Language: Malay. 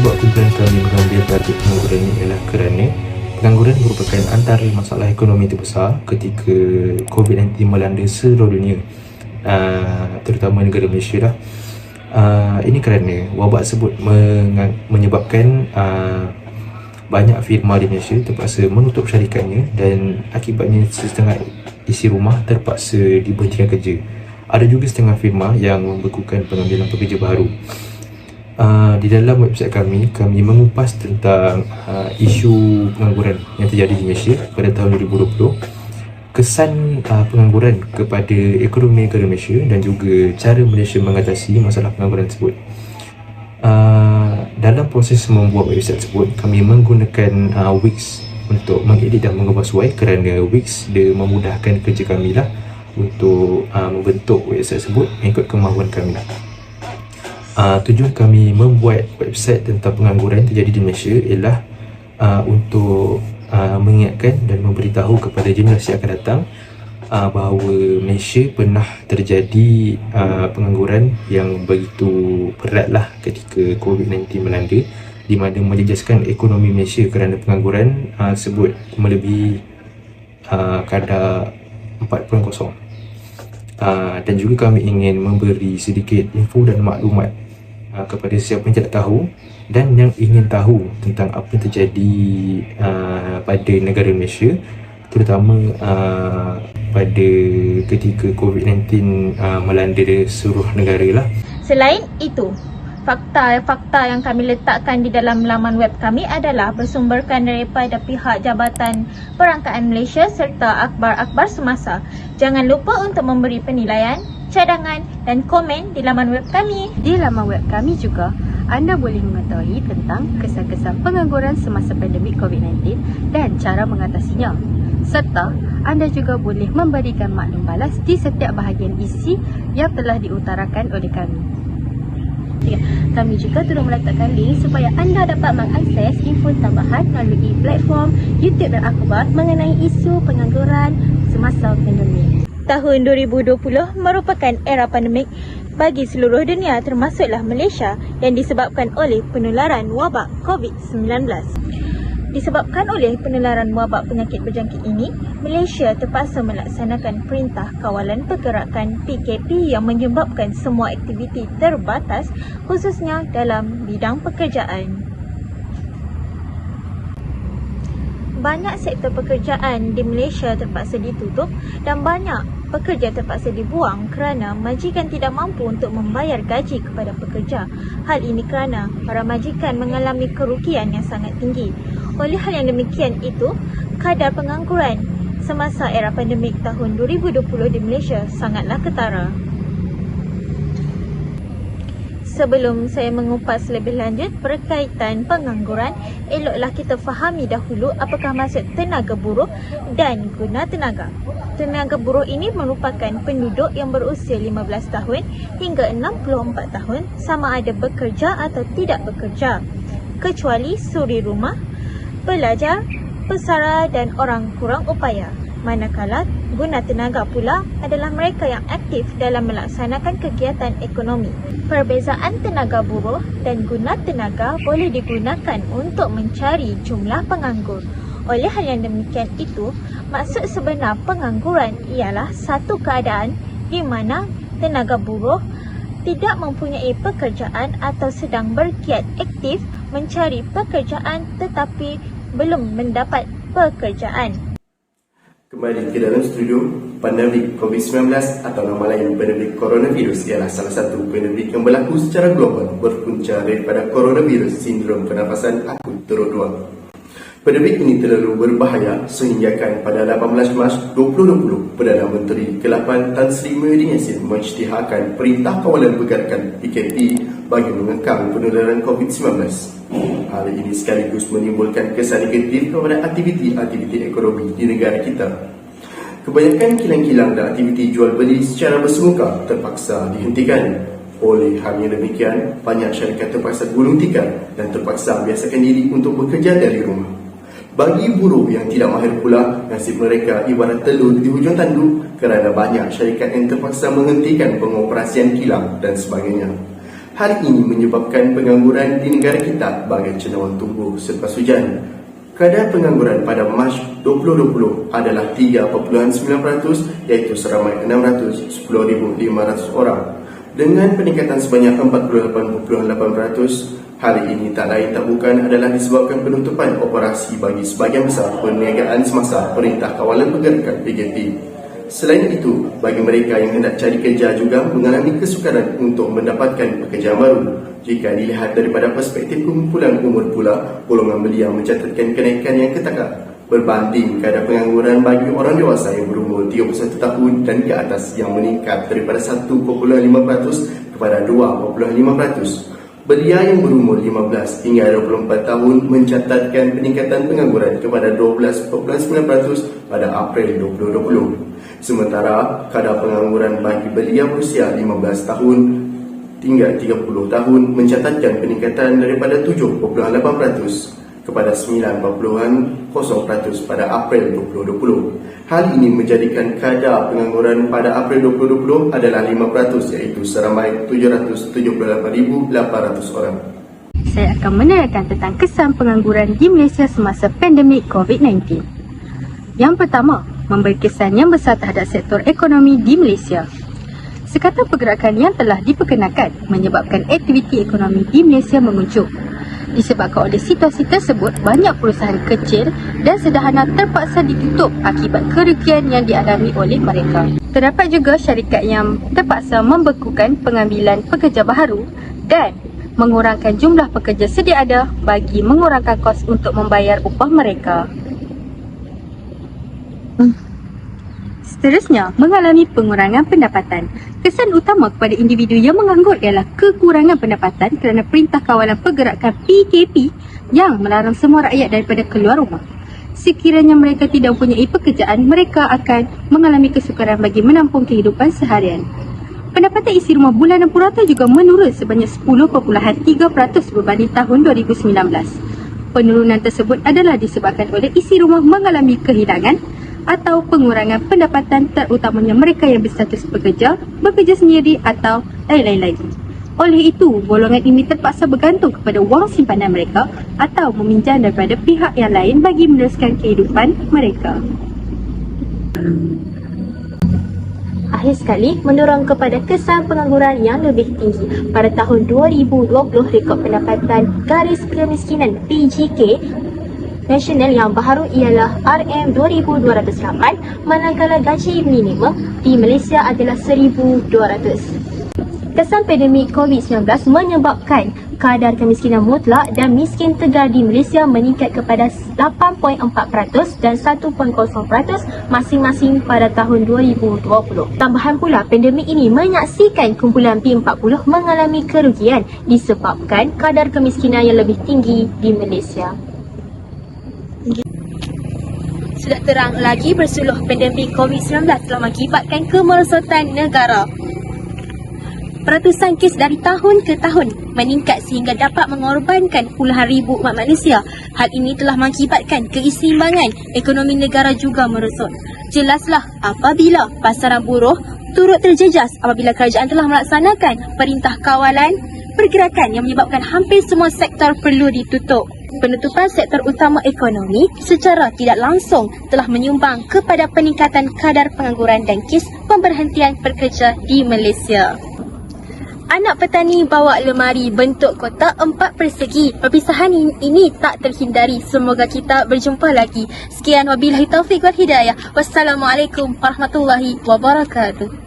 Sebab kumpulan kami mengambil tajuk pengangguran ini ialah kerana pengangguran merupakan antara masalah ekonomi terbesar ketika COVID-19 melanda seluruh dunia, terutama negara Malaysia lah. Ini kerana wabak tersebut menyebabkan banyak firma di Malaysia terpaksa menutup syarikatnya dan akibatnya setengah isi rumah terpaksa diberhentikan kerja. Ada juga setengah firma yang membekukan pengambilan pekerja baru. Di dalam website kami mengupas tentang isu pengangguran yang terjadi di Malaysia pada tahun 2020, kesan pengangguran kepada ekonomi negara Malaysia dan juga cara Malaysia mengatasi masalah pengangguran tersebut. Dalam proses membuat website tersebut, kami menggunakan Wix untuk mengedit dan mengubah suai kerana Wix dia memudahkan kerja kami lah untuk membentuk website tersebut mengikut kemahuan kami lah. Tujuan kami membuat website tentang pengangguran terjadi di Malaysia ialah untuk mengingatkan dan memberitahu kepada generasi yang akan datang bahawa Malaysia pernah terjadi pengangguran yang begitu berat lah ketika COVID-19 melanda, di mana menjejaskan ekonomi Malaysia kerana pengangguran tersebut melebihi kadar 4.0. Dan juga kami ingin memberi sedikit info dan maklumat kepada siapa yang tidak tahu dan yang ingin tahu tentang apa yang terjadi pada negara Malaysia, terutama pada ketika COVID-19 melanda seluruh negara lah. Selain itu, fakta-fakta yang kami letakkan di dalam laman web kami adalah bersumberkan daripada pihak Jabatan Perangkaan Malaysia serta akhbar-akhbar semasa. Jangan lupa untuk memberi penilaian, cadangan dan komen di laman web kami. Di laman web kami juga, anda boleh mengetahui tentang kesan-kesan pengangguran semasa pandemik COVID-19 dan cara mengatasinya. Serta anda juga boleh memberikan maklum balas di setiap bahagian isi yang telah diutarakan oleh kami. Kami juga turut meletakkan link supaya anda dapat mengakses info tambahan melalui platform YouTube dan akhbar mengenai isu pengangguran semasa pandemik. Tahun 2020 merupakan era pandemik bagi seluruh dunia termasuklah Malaysia yang disebabkan oleh penularan wabak COVID-19. Disebabkan oleh penularan wabak penyakit berjangkit ini, Malaysia terpaksa melaksanakan Perintah Kawalan Pergerakan PKP yang menyebabkan semua aktiviti terbatas khususnya dalam bidang pekerjaan. Banyak sektor pekerjaan di Malaysia terpaksa ditutup dan banyak pekerja terpaksa dibuang kerana majikan tidak mampu untuk membayar gaji kepada pekerja. Hal ini kerana para majikan mengalami kerugian yang sangat tinggi. Oleh hal yang demikian itu, kadar pengangguran semasa era pandemik tahun 2020 di Malaysia sangatlah ketara. Sebelum saya mengupas lebih lanjut berkaitan pengangguran, eloklah kita fahami dahulu apakah maksud tenaga buruh dan guna tenaga. Tenaga buruh ini merupakan penduduk yang berusia 15 tahun hingga 64 tahun sama ada bekerja atau tidak bekerja, kecuali suri rumah, pelajar, pesara dan orang kurang upaya. Manakala guna tenaga pula adalah mereka yang aktif dalam melaksanakan kegiatan ekonomi. Perbezaan tenaga buruh dan guna tenaga boleh digunakan untuk mencari jumlah penganggur. Oleh hal yang demikian itu, maksud sebenar pengangguran ialah satu keadaan di mana tenaga buruh tidak mempunyai pekerjaan atau sedang bergiat aktif mencari pekerjaan tetapi belum mendapat pekerjaan. Kembali ke dalam studio, pandemik COVID-19 atau nama lain pandemik coronavirus ialah salah satu pandemik yang berlaku secara global berpunca daripada coronavirus sindrom pernafasan akut turut 2. Pandemik ini terlalu berbahaya sehinggakan pada 18 Mac 2020, Perdana Menteri ke-8 Tan Sri Muhyiddin Yassin mengisytiharkan Perintah Kawalan Pergerakan PKP bagi mengekang penularan COVID-19. Hal ini sekaligus menimbulkan kesan negatif kepada aktiviti-aktiviti ekonomi di negara kita. Kebanyakan kilang-kilang dan aktiviti jual beli secara bersemuka terpaksa dihentikan. Oleh hal yang demikian, banyak syarikat terpaksa gulung tikar dan terpaksa biasakan diri untuk bekerja dari rumah. Bagi buruh yang tidak mahir pula, nasib mereka ibarat telur di hujung tanduk kerana banyak syarikat yang terpaksa menghentikan pengoperasian kilang dan sebagainya. Hal ini menyebabkan pengangguran di negara kita bagai cendawan tumbuh selepas hujan. Kadar pengangguran pada Mac 2020 adalah 3.9%, iaitu seramai 610,500 orang. Dengan peningkatan sebanyak 48.8%, hal ini tak lain tak bukan adalah disebabkan penutupan operasi bagi sebahagian besar perniagaan semasa Perintah Kawalan Pergerakan PKP. Selain itu, bagi mereka yang hendak cari kerja juga mengalami kesukaran untuk mendapatkan pekerjaan baru. Jika dilihat daripada perspektif kumpulan umur pula, golongan belia mencatatkan kenaikan yang ketakar berbanding kadar pengangguran bagi orang dewasa yang berumur 31 tahun dan ke atas yang meningkat daripada 1.5% kepada 2.5%. Belia yang berumur 15 hingga 24 tahun mencatatkan peningkatan pengangguran kepada 12.9% pada April 2020. Sementara kadar pengangguran bagi belia berusia 15 tahun hingga 30 tahun mencatatkan peningkatan daripada 7.8% kepada 9.0% pada April 2020. Hal ini menjadikan kadar pengangguran pada April 2020 adalah 5%, iaitu seramai 778,800 orang. Saya akan menerangkan tentang kesan pengangguran di Malaysia semasa pandemik COVID-19. Yang pertama, memberi kesan yang besar terhadap sektor ekonomi di Malaysia. Sekatan pergerakan yang telah diperkenalkan menyebabkan aktiviti ekonomi di Malaysia menguncung. Disebabkan oleh situasi tersebut, banyak perusahaan kecil dan sederhana terpaksa ditutup akibat kerugian yang dialami oleh mereka. Terdapat juga syarikat yang terpaksa membekukan pengambilan pekerja baharu dan mengurangkan jumlah pekerja sedia ada bagi mengurangkan kos untuk membayar upah mereka. Seterusnya, mengalami pengurangan pendapatan. Kesan utama kepada individu yang menganggur ialah kekurangan pendapatan kerana Perintah Kawalan Pergerakan PKP yang melarang semua rakyat daripada keluar rumah. Sekiranya mereka tidak mempunyai pekerjaan, mereka akan mengalami kesukaran bagi menampung kehidupan seharian. Pendapatan isi rumah bulanan purata juga menurun sebanyak 10.3% berbanding tahun 2019. Penurunan tersebut adalah disebabkan oleh isi rumah mengalami kehilangan atau pengurangan pendapatan, terutamanya mereka yang berstatus pekerja, bekerja sendiri atau lain-lain lagi. Oleh itu, golongan ini terpaksa bergantung kepada wang simpanan mereka atau meminjam daripada pihak yang lain bagi meneruskan kehidupan mereka. Akhir sekali, mendorong kepada kesan pengangguran yang lebih tinggi. Pada tahun 2020, rekod pendapatan garis kemiskinan PGK nasional yang baharu ialah RM2,208, manakala gaji minimum di Malaysia adalah RM1,200. Kesan pandemik COVID-19 menyebabkan kadar kemiskinan mutlak dan miskin tegar di Malaysia meningkat kepada 8.4% dan 1.0% masing-masing pada tahun 2020. Tambahan pula, pandemik ini menyaksikan kumpulan B40 mengalami kerugian disebabkan kadar kemiskinan yang lebih tinggi di Malaysia. Sudah terang lagi bersuluh pandemik COVID-19 telah mengakibatkan kemerosotan negara. Peratusan kes dari tahun ke tahun meningkat sehingga dapat mengorbankan puluhan ribu umat manusia. Hal ini telah mengakibatkan keseimbangan ekonomi negara juga merosot. Jelaslah apabila pasaran buruh turut terjejas apabila kerajaan telah melaksanakan Perintah Kawalan Pergerakan yang menyebabkan hampir semua sektor perlu ditutup. Penutupan sektor utama ekonomi secara tidak langsung telah menyumbang kepada peningkatan kadar pengangguran dan kes pemberhentian pekerja di Malaysia. Anak petani bawa lemari bentuk kotak 4 persegi. Perpisahan ini tak terhindari. Semoga kita berjumpa lagi. Sekian, wabillahi taufiq wal hidayah. Wassalamualaikum warahmatullahi wabarakatuh.